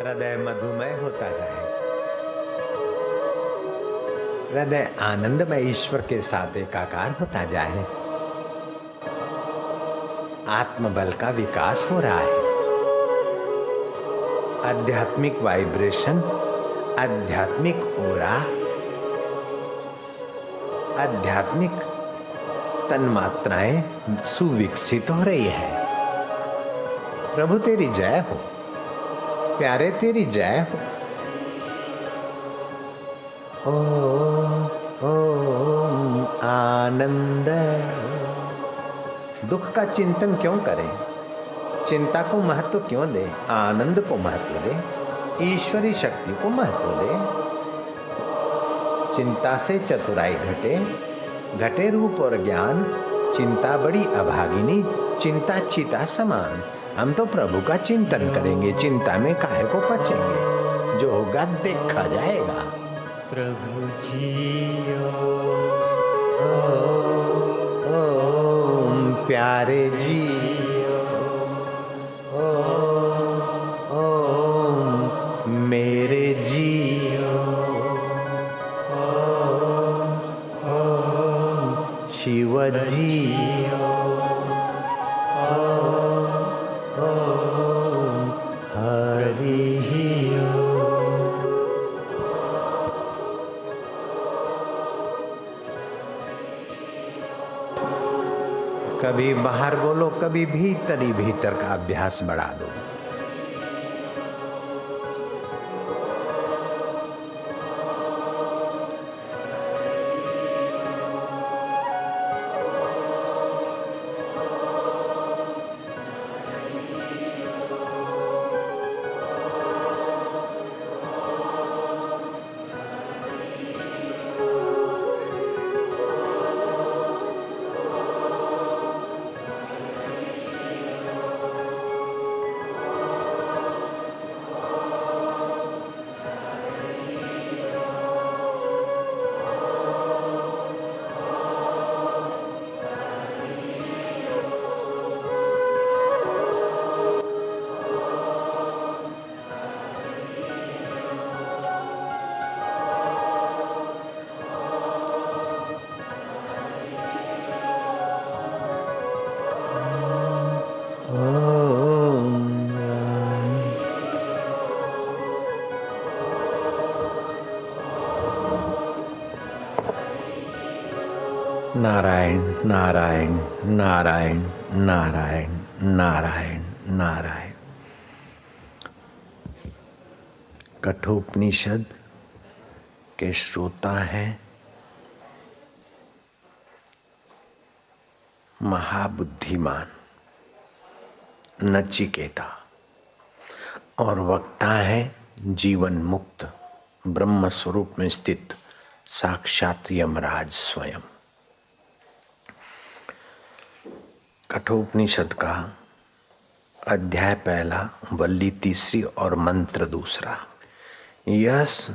हृदय मधुमय होता जाए, हृदय आनंदमय ईश्वर के साथ एकाकार होता जाए। आत्मबल का विकास हो रहा है। आध्यात्मिक वाइब्रेशन, आध्यात्मिक ओरा, आध्यात्मिक तन्मात्राएं सुविकसित हो रही है। प्रभु तेरी जय हो, प्यारे तेरी जय हो। ओम ओम आनंद। दुख का चिंतन क्यों करें, चिंता को महत्व क्यों दें, आनंद को महत्व दें, ईश्वरी शक्ति को महत्व दें। चिंता से चतुराई घटे, घटे रूप और ज्ञान। चिंता बड़ी अभागिनी, चिंता चिता समान। हम तो प्रभु का चिंतन करेंगे, चिंता में काहे को पचेंगे, जो होगा देखा जाएगा। प्रभु जियो ओम प्यारे जियो, ओम मेरे जियो, ओम शिव जियो, ओम हरि जियो। कभी बाहर बोलो, कभी भीतर ही भीतर का अभ्यास बढ़ा दो। नारायण नारायण नारायण नारायण नारायण नारायण। कठोपनिषद के श्रोता हैं महाबुद्धिमान नचिकेता और वक्ता है जीवन मुक्त ब्रह्म स्वरूप में स्थित साक्षात यमराज स्वयं। कठोपनिषद का अध्याय पहला, वल्ली तीसरी और मंत्र दूसरा। यस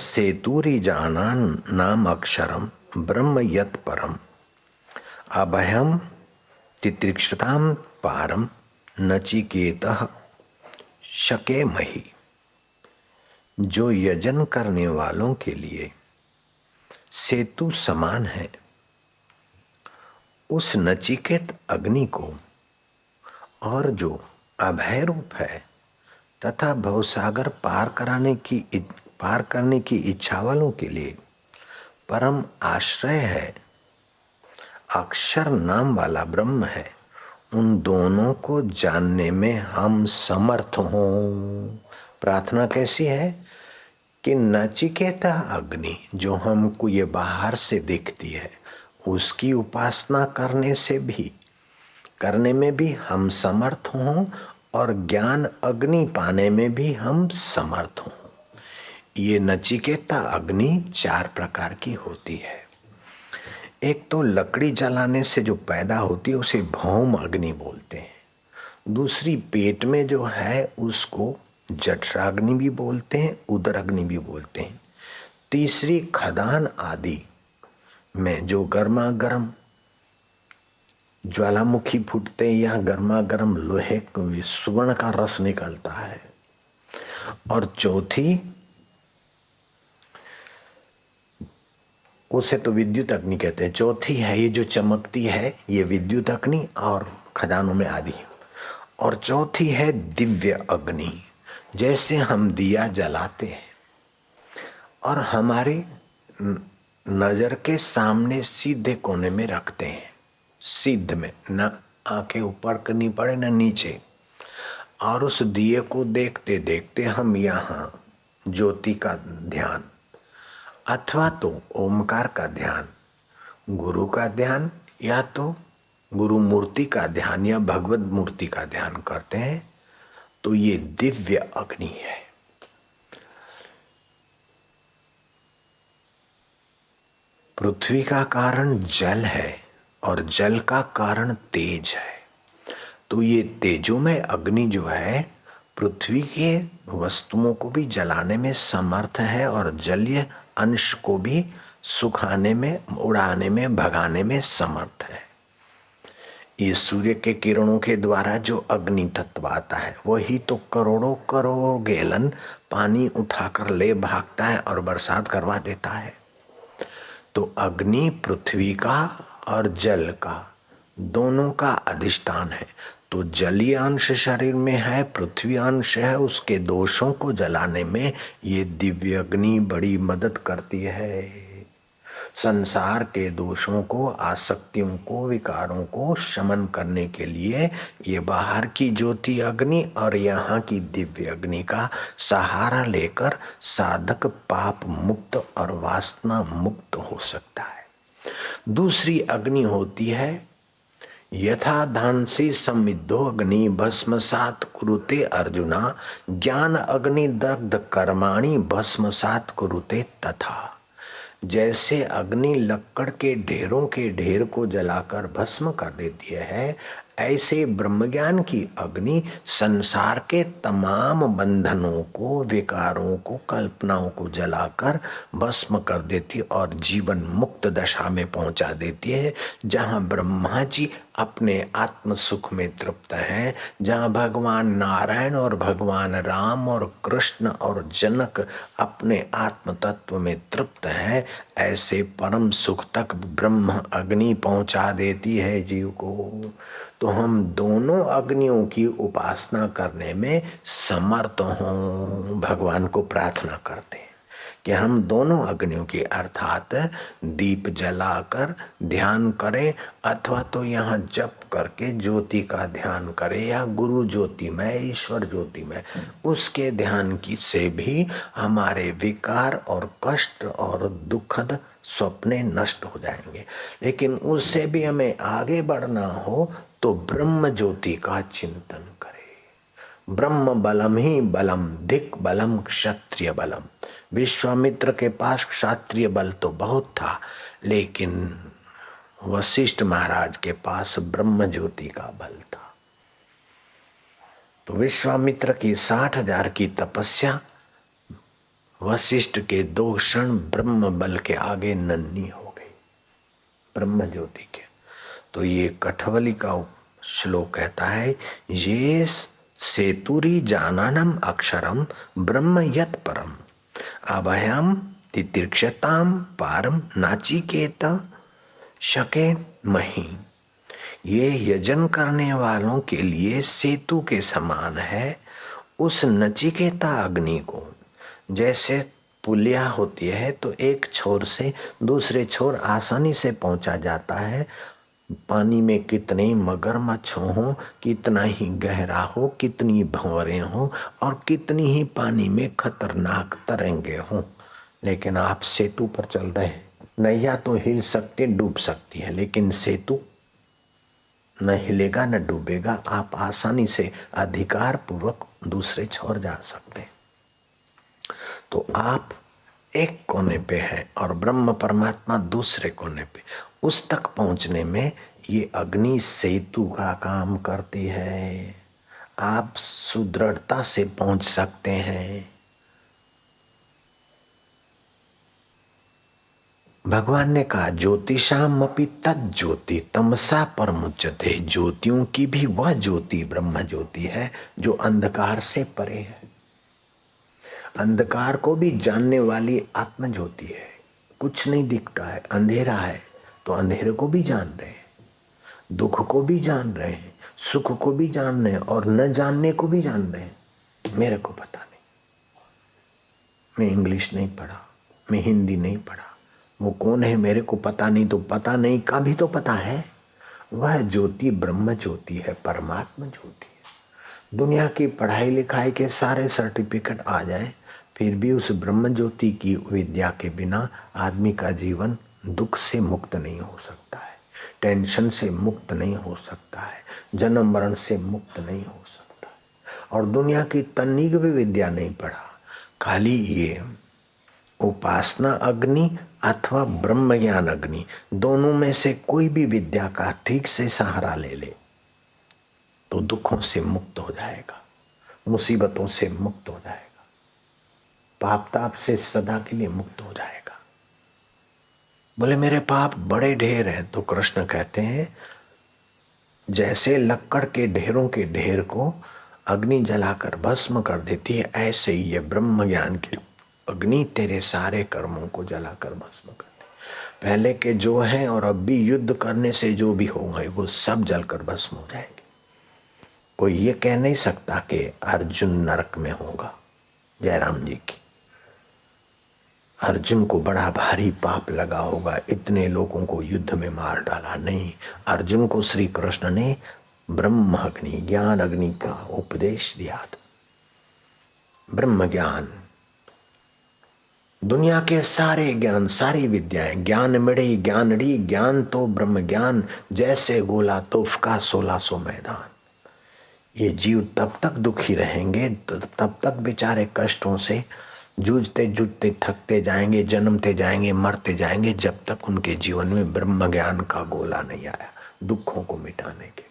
सेतुरी जानान नाम अक्षरम ब्रह्म यत परम अभयम तितिक्षताम पारम नचिकेतः शके मही। जो यजन करने वालों के लिए सेतु समान है, उस नचिकेत अग्नि को, और जो अभय रूप है तथा भवसागर पार करने की इच्छा वालों के लिए परम आश्रय है, अक्षर नाम वाला ब्रह्म है, उन दोनों को जानने में हम समर्थ हों। प्रार्थना कैसी है कि नचिकेता अग्नि जो हमको ये बाहर से दिखती है, उसकी उपासना करने में भी हम समर्थ हों और ज्ञान अग्नि पाने में भी हम समर्थ हों। ये नचिकेता अग्नि 4 प्रकार की होती है। एक तो लकड़ी जलाने से जो पैदा होती है उसे भौम अग्नि बोलते हैं। दूसरी पेट में जो है उसको जठराग्नि भी बोलते हैं, उदर अग्नि भी बोलते हैं। तीसरी खदान आदि में जो गर्मा गर्म ज्वालामुखी फूटते या गर्मा गर्म लोहे स्वर्ण का रस निकलता है, और चौथी, उसे तो विद्युत अग्नि कहते हैं। चौथी है ये जो चमकती है, ये विद्युत अग्नि और खदानों में आदि। और चौथी है दिव्य अग्नि। जैसे हम दिया जलाते हैं और हमारे नजर के सामने सीधे कोने में रखते हैं, सीध में, न आंखें ऊपर करनी पड़े न नीचे, और उस दिए को देखते देखते हम यहाँ ज्योति का ध्यान अथवा तो ओमकार का ध्यान, गुरु का ध्यान, या तो गुरु मूर्ति का ध्यान या भगवत मूर्ति का ध्यान करते हैं, तो ये दिव्य अग्नि है। पृथ्वी का कारण जल है और जल का कारण तेज है। तो ये तेजोमय अग्नि जो है पृथ्वी के वस्तुओं को भी जलाने में समर्थ है और जलीय अंश को भी सुखाने में, उड़ाने में, भगाने में समर्थ है। ये सूर्य के किरणों के द्वारा जो अग्नि तत्व आता है वही तो करोड़ों करोड़ों गैलन पानी उठाकर ले भागता है और बरसात करवा देता है। तो अग्नि पृथ्वी का और जल का दोनों का अधिष्ठान है। तो जलीय अंश शरीर में है, पृथ्वी अंश है, उसके दोषों को जलाने में ये दिव्य अग्नि बड़ी मदद करती है। संसार के दोषों को, आसक्तियों को, विकारों को शमन करने के लिए ये बाहर की ज्योति अग्नि और यहाँ की दिव्य अग्नि का सहारा लेकर साधक पाप मुक्त और वासना मुक्त हो सकता है। दूसरी अग्नि होती है यथा धांसी समिद्धो अग्नि भस्मसात कुरुते अर्जुना, ज्ञान अग्नि दग्ध कर्माणि भस्मसात कुरुते तथा। जैसे अग्नि लक्कड़ के ढेरों के ढेर को जलाकर भस्म कर देती है, ऐसे ब्रह्मज्ञान की अग्नि संसार के तमाम बंधनों को, विकारों को, कल्पनाओं को जलाकर भस्म कर देती और जीवन मुक्त दशा में पहुंचा देती है। जहां ब्रह्मा जी अपने आत्म सुख में तृप्त हैं, जहाँ भगवान नारायण और भगवान राम और कृष्ण और जनक अपने आत्म तत्व में तृप्त हैं, ऐसे परम सुख तक ब्रह्म अग्नि पहुंचा देती है जीव को। तो हम दोनों अग्नियों की उपासना करने में समर्थ हों, भगवान को प्रार्थना करते हैं कि हम दोनों अग्नियों की अर्थात दीप जलाकर ध्यान करें अथवा तो यहाँ जप करके ज्योति का ध्यान करें या गुरु ज्योति में, ईश्वर ज्योति में, उसके ध्यान की से भी हमारे विकार और कष्ट और दुखद स्वप्ने नष्ट हो जाएंगे। लेकिन उससे भी हमें आगे बढ़ना हो तो ब्रह्म ज्योति का चिंतन करें। ब्रह्म बलम ही बलम, धिक बलम क्षत्रिय बलम। विश्वामित्र के पास क्षत्रिय बल तो बहुत था, लेकिन वशिष्ठ महाराज के पास ब्रह्म ज्योति का बल था। तो विश्वामित्र की 60,000 की तपस्या वशिष्ठ के 2 क्षण ब्रह्म बल के आगे नन्ही हो गई, ब्रह्म ज्योति के। तो ये कठवली का श्लोक कहता है, ये सेतुरी जाननम अक्षरम ब्रह्म यत परम अभयम तितिक्षताम पारम नाचिकेत शके मही। ये यजन करने वालों के लिए सेतु के समान है। उस नचिकेता अग्नि को जैसे पुलिया होती है तो एक छोर से दूसरे छोर आसानी से पहुंचा जाता है। पानी में कितने मगरमच्छ हो, कितना ही गहरा हो, कितनी भंवरें हो और कितनी ही पानी में खतरनाक तरंगे हो, लेकिन आप सेतु पर चल रहे हैं। नैया तो हिल सकती, डूब सकती है, लेकिन सेतु न हिलेगा न डूबेगा। आप आसानी से अधिकार पूर्वक दूसरे छोर जा सकते हैं। तो आप एक कोने पे हैं और ब्रह्म परमात्मा दूसरे कोने पे। उस तक पहुंचने में ये अग्नि सेतु का काम करती है। आप सुदृढ़ता से पहुंच सकते हैं। भगवान ने कहा ज्योतिषाम अपि तत् ज्योति तमसा परमुच्यते। ज्योतियों की भी वह ज्योति ब्रह्म ज्योति है जो अंधकार से परे है। अंधकार को भी जानने वाली आत्म ज्योति है। कुछ नहीं दिखता है, अंधेरा है तो अंधेरे को भी जान रहे हैं, दुख को भी जान रहे हैं, सुख को भी जान रहे हैं और न जानने को भी जान रहे हैं। मेरे को पता नहीं, मैं इंग्लिश नहीं पढ़ा, मैं हिंदी नहीं पढ़ा, वो कौन है मेरे को पता नहीं, तो पता नहीं का भी तो पता है। वह ज्योति ब्रह्म ज्योति है, परमात्मा ज्योति है। दुनिया की पढ़ाई लिखाई के सारे सर्टिफिकेट आ जाए, फिर भी उस ब्रह्म ज्योति की विद्या के बिना आदमी का जीवन दुख से मुक्त नहीं हो सकता है, टेंशन से मुक्त नहीं हो सकता है, जन्म मरण से मुक्त नहीं हो सकता है। और दुनिया की तन्नीक भी विद्या नहीं पढ़ा, खाली ये उपासना अग्नि अथवा ब्रह्म ज्ञान अग्नि, दोनों में से कोई भी विद्या का ठीक से सहारा ले ले तो दुखों से मुक्त हो जाएगा, मुसीबतों से मुक्त हो जाएगा, पाप ताप से सदा के लिए मुक्त हो जाएगा। बोले मेरे पाप बड़े ढेर हैं, तो कृष्ण कहते हैं जैसे लक्कड़ के ढेरों के ढेर को अग्नि जलाकर भस्म कर देती है, ऐसे ही ये ब्रह्म ज्ञान की अग्नि तेरे सारे कर्मों को जलाकर भस्म कर दे। पहले के जो हैं और अब भी युद्ध करने से जो भी हो गए वो सब जलकर भस्म हो जाएंगे। कोई ये कह नहीं सकता कि अर्जुन नरक में होगा। जयराम जी की अर्जुन को बड़ा भारी पाप लगा होगा, इतने लोगों को युद्ध में मार डाला। नहीं, अर्जुन को श्री कृष्ण ने ब्रह्म अग्नि ज्ञान अग्नि का उपदेश दिया था। ब्रह्म ज्ञान, दुनिया के सारे ज्ञान सारी विद्याएं, ज्ञान मिड़े ज्ञानड़ी ज्ञान तो ब्रह्म ज्ञान, जैसे गोला तोफ का 1600 मैदान। ये जीव तब तक दुखी रहेंगे, तब तक बेचारे कष्टों से जूझते जूझते थकते जाएंगे, जन्मते जाएंगे, मरते जाएंगे, जब तक उनके जीवन में ब्रह्म ज्ञान का गोला नहीं आया दुखों को मिटाने के लिए।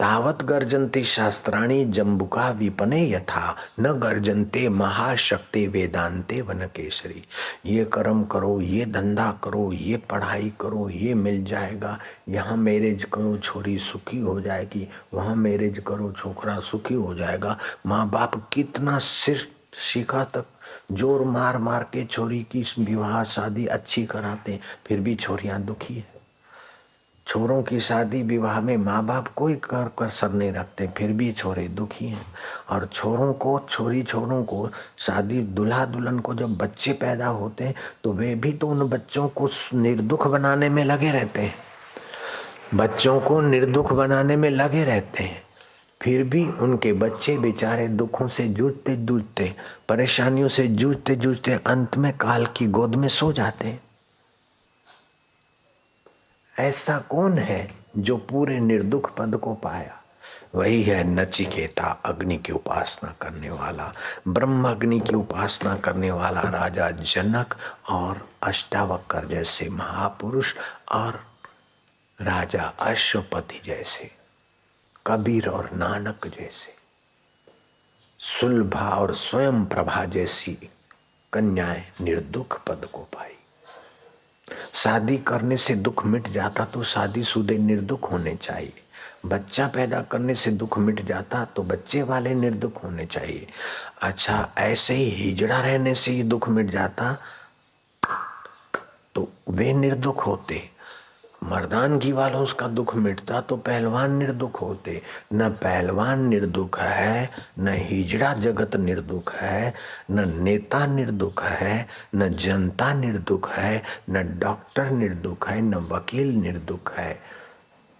तावत गर्जन्ति शास्त्राणि जम्बुका विपने यथा न गर्जन्ते महाशक्ति वेदांते वनकेसरी। ये कर्म करो, ये धंधा करो, ये पढ़ाई करो, ये मिल जाएगा, यहाँ मैरिज करो छोरी सुखी हो जाएगी, वहाँ मैरिज करो छोकरा सुखी हो जाएगा। माँ बाप कितना सिर शिखा तक जोर मार मार के छोरी की विवाह शादी अच्छी कराते, फिर भी छोरियां दुखी है। छोरों की शादी विवाह में माँ बाप कोई कर कसर नहीं रखते, फिर भी छोरे दुखी हैं। और छोरों को छोरों को शादी दुल्हा दुल्हन को जब बच्चे पैदा होते हैं तो वे भी तो उन बच्चों को निर्दुख बनाने में लगे रहते हैं, बच्चों को निर्दुख बनाने में लगे रहते हैं। फिर भी उनके बच्चे बेचारे दुखों से जूझते जूझते, परेशानियों से जूझते जूझते अंत में काल की गोद में सो जाते हैं। ऐसा कौन है जो पूरे निर्दुख पद को पाया? वही है नचिकेता, अग्नि की उपासना करने वाला, ब्रह्म अग्नि की उपासना करने वाला राजा जनक और अष्टावक्र जैसे महापुरुष और राजा अश्वपति जैसे, कबीर और नानक जैसे, सुलभा और स्वयं प्रभा जैसी कन्याएं निर्दुख पद को पाई। शादी करने से दुख मिट जाता तो शादीशुदे निर्दुख होने चाहिए, बच्चा पैदा करने से दुख मिट जाता तो बच्चे वाले निर्दुख होने चाहिए। अच्छा, ऐसे ही हिजड़ा रहने से ही दुख मिट जाता तो वे निर्दुख होते, मर्दानगी वालों उसका दुख मिटता तो पहलवान निर्दुख होते। न पहलवान निर्दुख है, न हिजड़ा जगत निर्दुख है, न नेता निर्दुख है, न जनता निर्दुख है, न डॉक्टर निर्दुख है, न वकील निर्दुख है,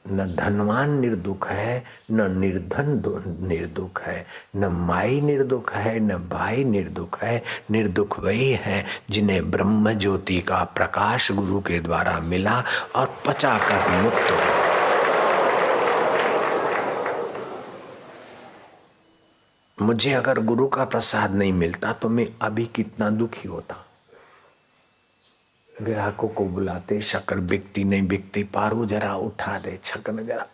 न धनवान निर्दुख है, न निर्धन निर्दुख है, न माई निर्दुख है, न भाई निर्दुख है। निर्दुख वही है जिन्हें ब्रह्म ज्योति का प्रकाश गुरु के द्वारा मिला और पचाकर मुक्त हो। मुझे अगर गुरु का प्रसाद नहीं मिलता तो मैं अभी कितना दुखी होता। ग्राहकों को बुलाते, शक्कर बिकती नहीं बिकती, पारू जरा उठा दे, छकन जरा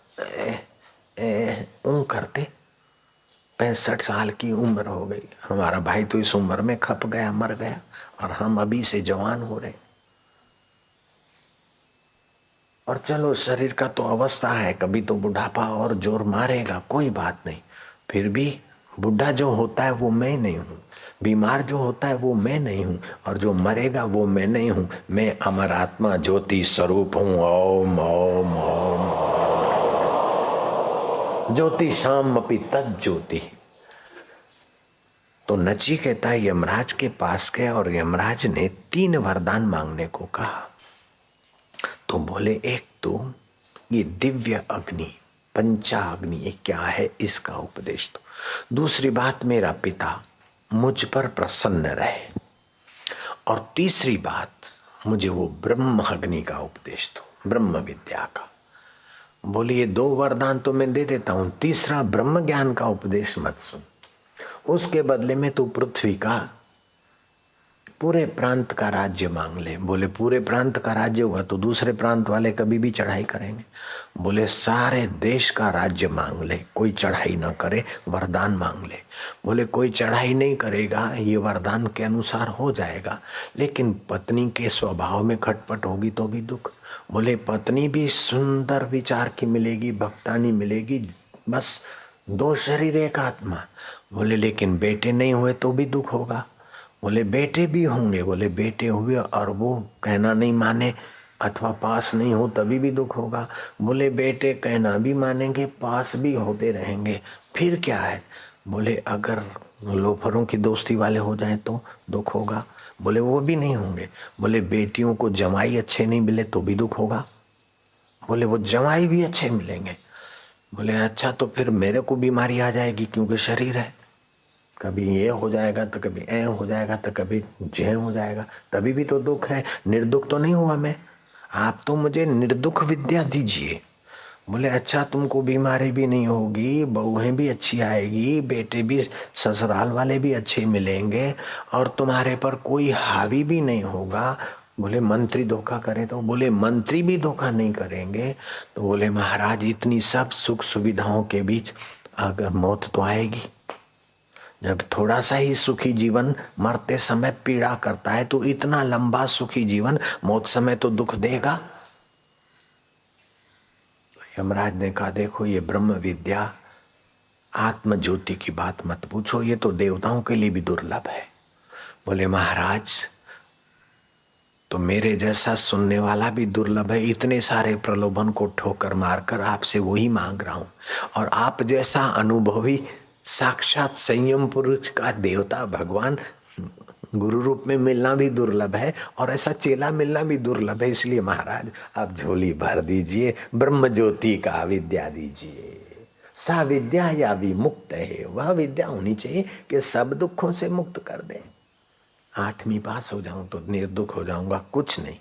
करते। 65 साल की उम्र हो गई, हमारा भाई तो इस उम्र में खप गया, मर गया, और हम अभी से जवान हो रहे। और चलो शरीर का तो अवस्था है, कभी तो बुढ़ापा और जोर मारेगा, कोई बात नहीं, फिर भी बुढ़ा जो होता है वो मैं नहीं हूँ, बीमार जो होता है वो मैं नहीं हूँ, और जो मरेगा वो मैं नहीं हूँ। मैं अमर आत्मा ज्योति स्वरूप हूँ। ओम ओम ओम ज्योति शाम अपि तत् ज्योति। तो नचिकेता यमराज के पास गया और यमराज ने 3 वरदान मांगने को कहा। तो बोले, एक तो ये दिव्य अग्नि, पंचाग्नि, ये क्या है इसका उपदेश दो। दूसरी बात, मेरा पिता मुझ पर प्रसन्न रहे। और तीसरी बात, मुझे वो ब्रह्म अग्नि का उपदेश दो, ब्रह्म विद्या का। बोले, ये 2 वरदान तो मैं दे देता हूं, तीसरा ब्रह्म ज्ञान का उपदेश मत सुन। उसके बदले में तू पृथ्वी का पूरे प्रांत का राज्य मांग ले। बोले, पूरे प्रांत का राज्य हुआ तो दूसरे प्रांत वाले कभी भी चढ़ाई करेंगे। बोले, सारे देश का राज्य मांग ले, कोई चढ़ाई ना करे, वरदान मांग ले। बोले, कोई चढ़ाई नहीं करेगा, ये वरदान के अनुसार हो जाएगा, लेकिन पत्नी के स्वभाव में खटपट होगी तो भी दुख। बोले, पत्नी भी सुंदर विचार की मिलेगी, भक्तानी मिलेगी, बस 2 शरीर 1 आत्मा। बोले, लेकिन बेटे नहीं हुए तो भी दुख होगा। बोले, बेटे भी होंगे। बोले, बेटे हुए और वो कहना नहीं माने अथवा पास नहीं हो तभी भी दुख होगा। बोले, बेटे कहना भी मानेंगे, पास भी होते रहेंगे, फिर क्या है। बोले, अगर लोफरों की दोस्ती वाले हो जाएं तो दुख होगा। बोले, वो भी नहीं होंगे। बोले, बेटियों को जमाई अच्छे नहीं मिले तो भी दुख होगा। बोले, वो जमाई भी अच्छे मिलेंगे। बोले, अच्छा तो फिर मेरे को बीमारी आ जाएगी, क्योंकि शरीर है, कभी ये हो जाएगा तो कभी ऐ हो जाएगा तो कभी जय हो जाएगा, तभी भी तो दुख है, निर्दुख तो नहीं हुआ मैं। आप तो मुझे निर्दुख विद्या दीजिए। बोले, अच्छा तुमको बीमारी भी नहीं होगी, बहुएं भी अच्छी आएगी, बेटे भी ससुराल वाले भी अच्छे मिलेंगे, और तुम्हारे पर कोई हावी भी नहीं होगा। बोले, मंत्री धोखा करे तो। बोले, मंत्री भी धोखा नहीं करेंगे। तो बोले, महाराज इतनी सब सुख सुविधाओं के बीच अगर मौत तो आएगी। जब थोड़ा सा ही सुखी जीवन मरते समय पीड़ा करता है, तो इतना लंबा सुखी जीवन मौत समय तो दुख देगा। यमराज ने कहा, देखो ये ब्रह्म विद्या आत्म ज्योति की बात मत पूछो, ये तो देवताओं के लिए भी दुर्लभ है। बोले, महाराज तो मेरे जैसा सुनने वाला भी दुर्लभ है, इतने सारे प्रलोभन को ठोकर मारकर आपसे वही मांग रहा हूं, और आप जैसा अनुभवी साक्षात संयम पुरुष का देवता भगवान गुरु रूप में मिलना भी दुर्लभ है, और ऐसा चेला मिलना भी दुर्लभ है। इसलिए महाराज आप झोली भर दीजिए, ब्रह्म ज्योति का विद्या दीजिए। सा विद्या या विमुक्त है, वह विद्या होनी चाहिए कि सब दुखों से मुक्त कर दे। 8वीं पास हो जाऊं तो निर्दुख हो जाऊंगा, कुछ नहीं।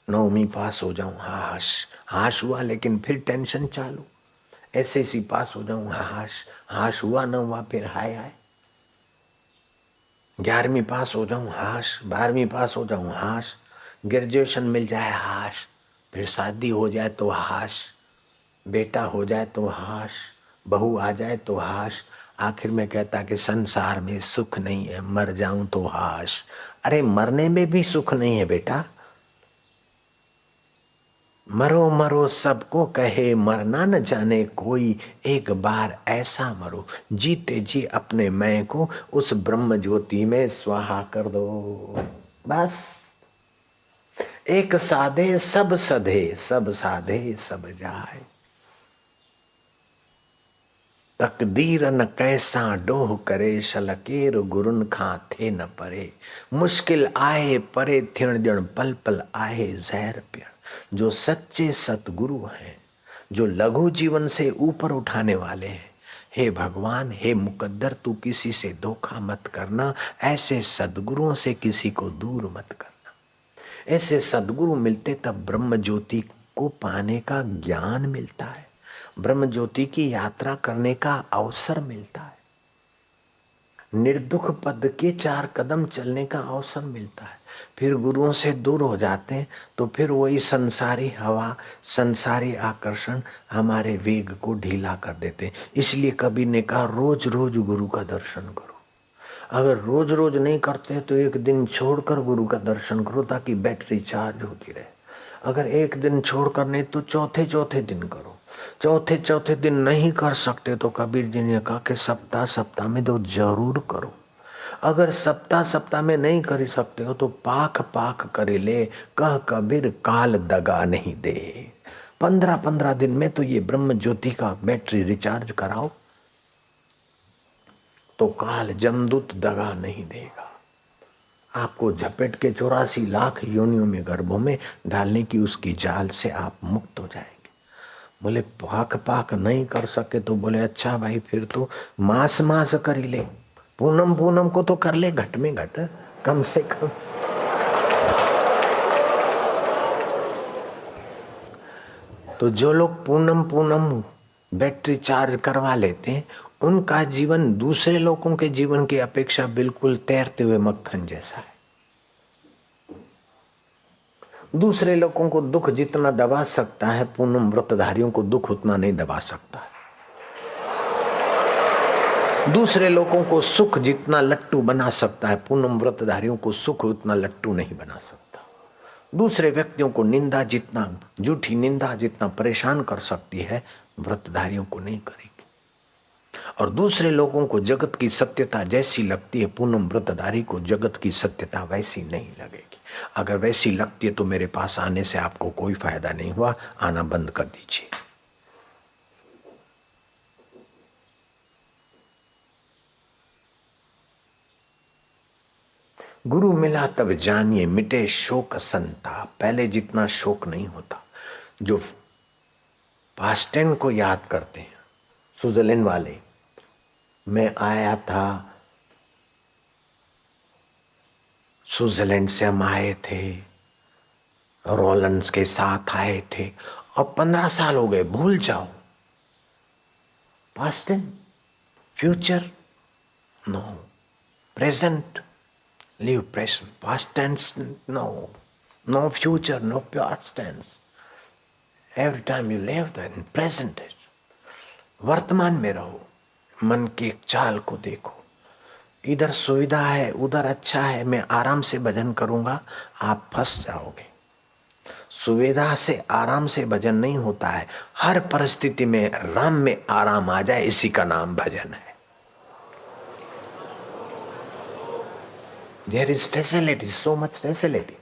9वीं पास हो जाऊं, हाश हाश हुआ, लेकिन फिर टेंशन चालू। एसएससी पास हो जाऊं, हाश हाश हुआ, न हुआ फिर हाय हाय। 11वीं पास हो जाऊं, हाश। 12वीं पास हो जाऊं, हाश। ग्रेजुएशन मिल जाए, हाश। फिर शादी हो जाए तो हाश, बेटा हो जाए तो हाश, बहू आ जाए तो हाश। आखिर में कहता कि संसार में सुख नहीं है, मर जाऊं तो हाश। अरे मरने में भी सुख नहीं है बेटा। मरो मरो सबको कहे, मरना न जाने कोई, एक बार ऐसा मरो जीते जी अपने मैं को उस ब्रह्म ज्योति में स्वाहा कर दो। बस एक साधे सब सधे, सब साधे सब जाए। तकदीर न कैसा डोह करे, शलकेर गुरुन खां थे न परे। मुश्किल आए परे थिण जण, पल पल आए जहर पियण। जो सच्चे सतगुरु हैं, जो लघु जीवन से ऊपर उठाने वाले हैं, हे भगवान, हे मुकद्दर, तू किसी से धोखा मत करना, ऐसे सदगुरुओं से किसी को दूर मत करना। ऐसे सदगुरु मिलते तब ब्रह्म ज्योति को पाने का ज्ञान मिलता है, ब्रह्म ज्योति की यात्रा करने का अवसर मिलता है, निर्दुख पद के 4 कदम चलने का अवसर मिलता है। फिर गुरुओं से दूर हो जाते हैं तो फिर वही संसारी हवा, संसारी आकर्षण हमारे वेग को ढीला कर देते हैं। इसलिए कबीर ने कहा, रोज रोज गुरु का दर्शन करो। अगर रोज रोज नहीं करते तो एक दिन छोड़कर गुरु का दर्शन करो, ताकि बैटरी चार्ज होती रहे। अगर एक दिन छोड़कर नहीं तो चौथे चौथे दिन करो। चौथे चौथे दिन नहीं कर सकते तो कबीर जी ने कहा कि सप्ताह सप्ताह में तो जरूर करो। अगर सप्ताह सप्ताह में नहीं कर सकते हो तो पाख पाख करे ले, कह कबीर काल दगा नहीं दे। 15-15 दिन में तो ये ब्रह्म ज्योति का बैटरी रिचार्ज कराओ तो काल जमदूत दगा नहीं देगा। आपको झपेट के 84 लाख योनियों में गर्भों में डालने की उसकी जाल से आप मुक्त हो जाएंगे। बोले पाक पाक नहीं कर सके तो बोले अच्छा भाई फिर तो मास मास कर ही ले, पूनम पूनम को तो कर ले, घट में घट कम से कम। तो जो लोग पूनम पूनम बैटरी चार्ज करवा लेते हैं उनका जीवन दूसरे लोगों के जीवन की अपेक्षा बिल्कुल तैरते हुए मक्खन जैसा है। दूसरे लोगों को दुख जितना दबा सकता है पूनम व्रतधारियों को दुख उतना नहीं दबा सकता है। दूसरे लोगों को सुख जितना लट्टू बना सकता है पूनम व्रतधारियों को सुख उतना लट्टू नहीं बना सकता। दूसरे व्यक्तियों को निंदा जितना, झूठी निंदा जितना परेशान कर सकती है व्रतधारियों को नहीं करेगी। और दूसरे लोगों को जगत की सत्यता जैसी लगती है पूनम व्रतधारी को जगत की सत्यता वैसी नहीं लगेगी। अगर वैसी लगती है तो मेरे पास आने से आपको कोई फायदा नहीं हुआ, आना बंद कर दीजिए। गुरु मिला तब जानिए मिटे शोक संताप। पहले जितना शोक नहीं होता। जो पास्टेन को याद करते हैं, स्विट्जरलैंड वाले, मैं आया था स्विट्जरलैंड से, हम आए थे रोलंस के साथ आए थे और 15 साल हो गए, भूल जाओ। Past and, future no, present live present, past tense no, no future, no past tense. Every time you live then present it. वर्तमान में रहो, मन की एक चाल को देखो। इधर सुविधा है, उधर अच्छा है, मैं आराम से भजन करूंगा, आप फंस जाओगे। सुविधा से आराम से भजन नहीं होता है। हर परिस्थिति में राम में आराम आ जाए, इसी का नाम भजन है। There is facility, so much facility.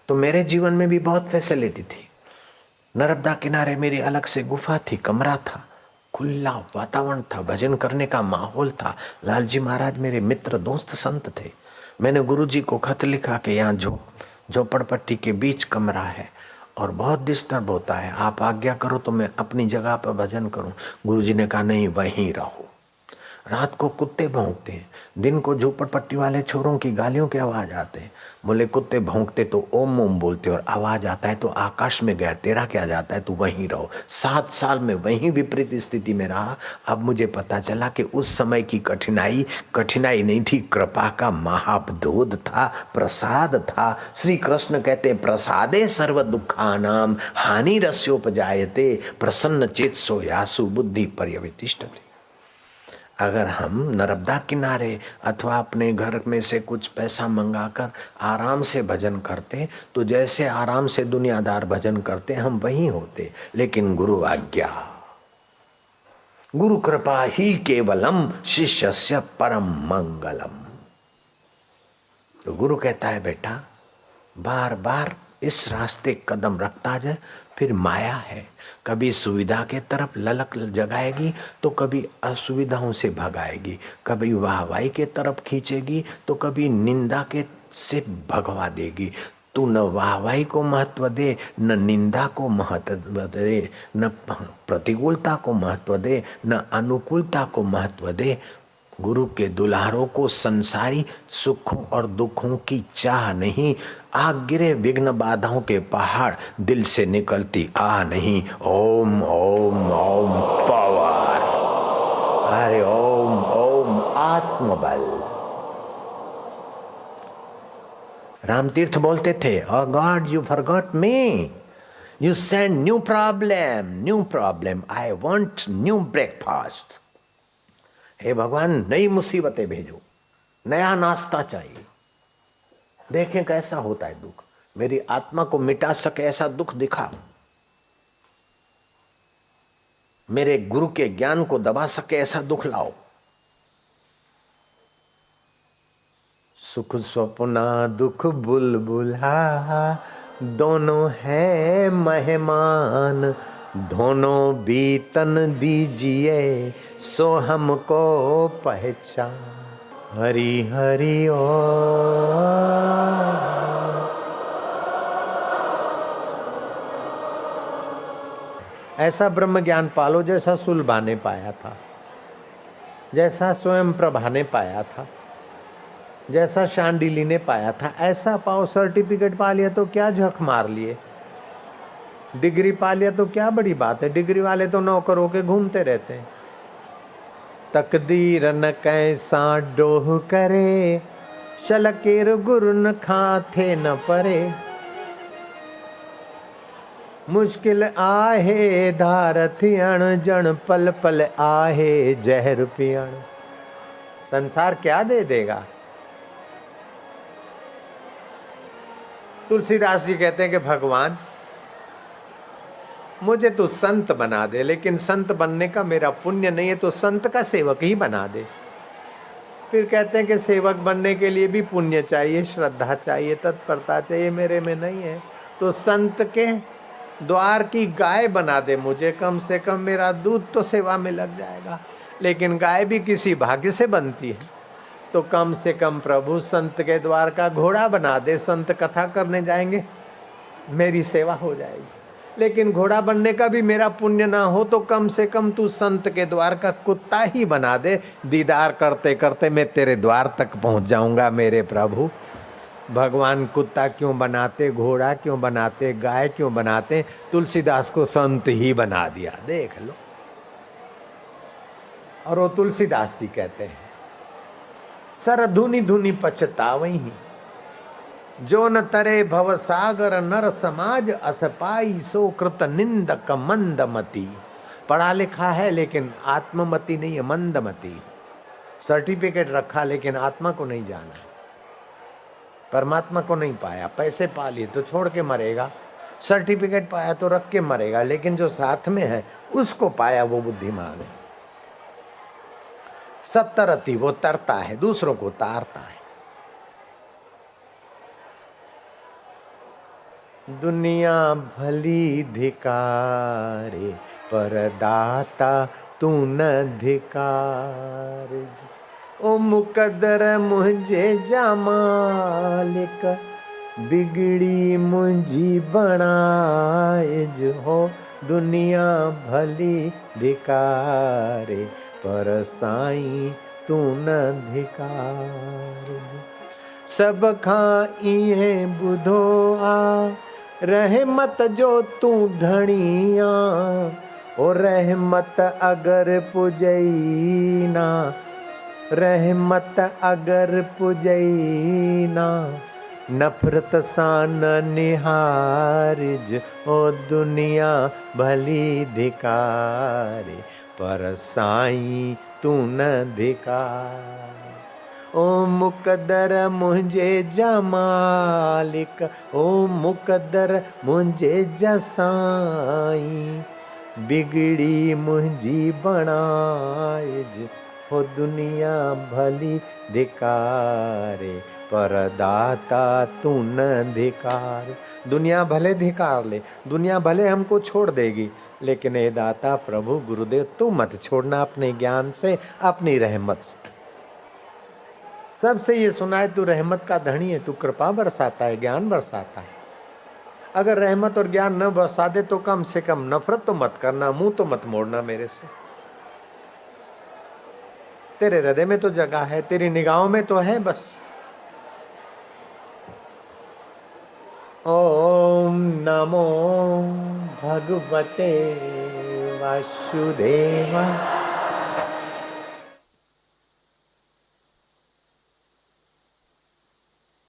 तो मेरे जीवन में भी बहुत फैसिलिटी थी। नर्मदा किनारे मेरी अलग से गुफा थी, कमरा था, खुला वातावरण था, भजन करने का माहौल था। लालजी महाराज मेरे मित्र दोस्त संत थे। मैंने गुरुजी को खत लिखा कि यहाँ झोपड़पट्टी के बीच कमरा है और बहुत डिस्टर्ब होता है, आप आज्ञा करो तो मैं अपनी जगह पर भजन करूं। गुरुजी ने कहा नहीं, वहीं रहो। रात को कुत्ते भौंकते हैं, दिन को झोपड़पट्टी वाले छोरों की गालियों के आवाज आते हैं। बोले कुत्ते भौंकते तो ओम ओम बोलते और आवाज आता है तो आकाश में गया, तेरा क्या जाता है, तू वहीं रहो। 7 साल में वहीं विपरीत स्थिति में रहा। अब मुझे पता चला कि उस समय की कठिनाई नहीं थी, कृपा का महाबधोध था, प्रसाद था। श्री कृष्ण कहते प्रसादे सर्व दुखानाम हानि रस्योपजायते प्रसन्न चेत सो यासु बुद्धि पर्यवतिष्ठते। अगर हम नर्मदा किनारे अथवा अपने घर में से कुछ पैसा मंगाकर आराम से भजन करते तो जैसे आराम से दुनियादार भजन करते हम वहीं होते। लेकिन गुरु आज्ञा, गुरु कृपा ही केवलम शिष्यस्य परम मंगलम। तो गुरु कहता है बेटा बार बार इस रास्ते कदम रखता जाए। फिर माया है, कभी सुविधा के तरफ ललक जगाएगी तो कभी असुविधाओं से भगाएगी, कभी वाहवाही के तरफ खींचेगी तो कभी निंदा के से भगवा देगी। तू न वाहवाही को महत्व दे, न निंदा को महत्व दे, न प्रतिकूलता को महत्व दे, न अनुकूलता को महत्व दे। गुरु के दुलारों को संसारी सुखों और दुखों की चाह नहीं, आग गिरे विघ्न बाधाओं के पहाड़ दिल से निकलती आ नहीं। ओम ओम ओम पावर, अरे ओम ओम आत्मबल। रामतीर्थ बोलते थे O God you forgot me, you send new problem, I want new breakfast. हे भगवान नई मुसीबतें भेजो, नया नाश्ता चाहिए। देखें कैसा होता है दुख, मेरी आत्मा को मिटा सके ऐसा दुख दिखा। मेरे गुरु के ज्ञान को दबा सके ऐसा दुख लाओ। सुख स्वप्ना दुख बुलबुला दोनों है मेहमान, दोनों बीतन दीजिए सो हमको पहचान। हरि हरि ओ। ऐसा ब्रह्म ज्ञान पालो जैसा सुलभा ने पाया था, जैसा स्वयं प्रभा ने पाया था, जैसा शांडिली ने पाया था, ऐसा पाओ। सर्टिफिकेट पा लिया तो क्या झक मार लिए, डिग्री पा लिया तो क्या बड़ी बात है। डिग्री वाले तो नौकर होके घूमते रहते हैं। तकदीर न कैसा डोह करे, शलकेर गुरु न खाथे न परे। मुश्किल आहे धार थियण, जण पल पल आहे जहर पियण। संसार क्या दे देगा। तुलसीदास जी कहते हैं कि भगवान मुझे तो संत बना दे, लेकिन संत बनने का मेरा पुण्य नहीं है, तो संत का सेवक ही बना दे। फिर कहते हैं कि सेवक बनने के लिए भी पुण्य चाहिए, श्रद्धा चाहिए, तत्परता चाहिए, मेरे में नहीं है। तो संत के द्वार की गाय बना दे मुझे, कम से कम मेरा दूध तो सेवा में लग जाएगा। लेकिन गाय भी किसी भाग्य से बनती है, तो कम से कम प्रभु संत के द्वार का घोड़ा बना दे। संत कथा करने जाएंगे, मेरी सेवा हो जाएगी। लेकिन घोड़ा बनने का भी मेरा पुण्य ना हो, तो कम से कम तू संत के द्वार का कुत्ता ही बना दे। दीदार करते करते मैं तेरे द्वार तक पहुंच जाऊंगा मेरे प्रभु। भगवान कुत्ता क्यों बनाते, घोड़ा क्यों बनाते, गाय क्यों बनाते? तुलसीदास को संत ही बना दिया, देख लो। और वो तुलसीदास जी कहते हैं, सर धुनि धुनि पछतावई, जो न तरे भव सागर नर समाज, असपाई सो कृत निंदक मंदमती। पढ़ा लिखा है लेकिन आत्ममति नहीं है, मंदमती। सर्टिफिकेट रखा लेकिन आत्मा को नहीं जाना, परमात्मा को नहीं पाया। पैसे पा लिए तो छोड़ के मरेगा, सर्टिफिकेट पाया तो रख के मरेगा, लेकिन जो साथ में है उसको पाया वो बुद्धिमान है। सत्तरति वो तरता है, दूसरों को तारता है। दुनिया भली धिकारे, पर दाता तू न धिकार। ओ मुकद्दर मुझे जा मालिक, बिगड़ी मुझी बनाए हो। दुनिया भली धिकारे, पर साईं तू न धिकार। सब खाइए बुधो आ, रहमत जो तू धनिया। ओ रहमत अगर पुजई ना, रहमत अगर पुजई ना, नफरत सान निहारिज। ओ दुनिया भली धिकारे, पर साईं तू न धिकार। ओ मुकद्दर मुझे जा मालिक, ओ मुकद्दर मुझे जा साईं। बिगड़ी मुझी बनाइज, हो दुनिया भली धिकारे, पर दाता तू न धिकार। दुनिया भले धिकार ले, दुनिया भले हमको छोड़ देगी, लेकिन हे दाता प्रभु गुरुदेव तू मत छोड़ना अपने ज्ञान से, अपनी रहमत से। सबसे ये सुना है तू रहमत का धनी है, तू कृपा बरसाता है, ज्ञान बरसाता है। अगर रहमत और ज्ञान न बरसा दे तो कम से कम नफरत तो मत करना, मुंह तो मत मोड़ना मेरे से। तेरे हृदय में तो जगह है, तेरी निगाहों में तो है बस। ओम नमो भगवते वासुदेवा।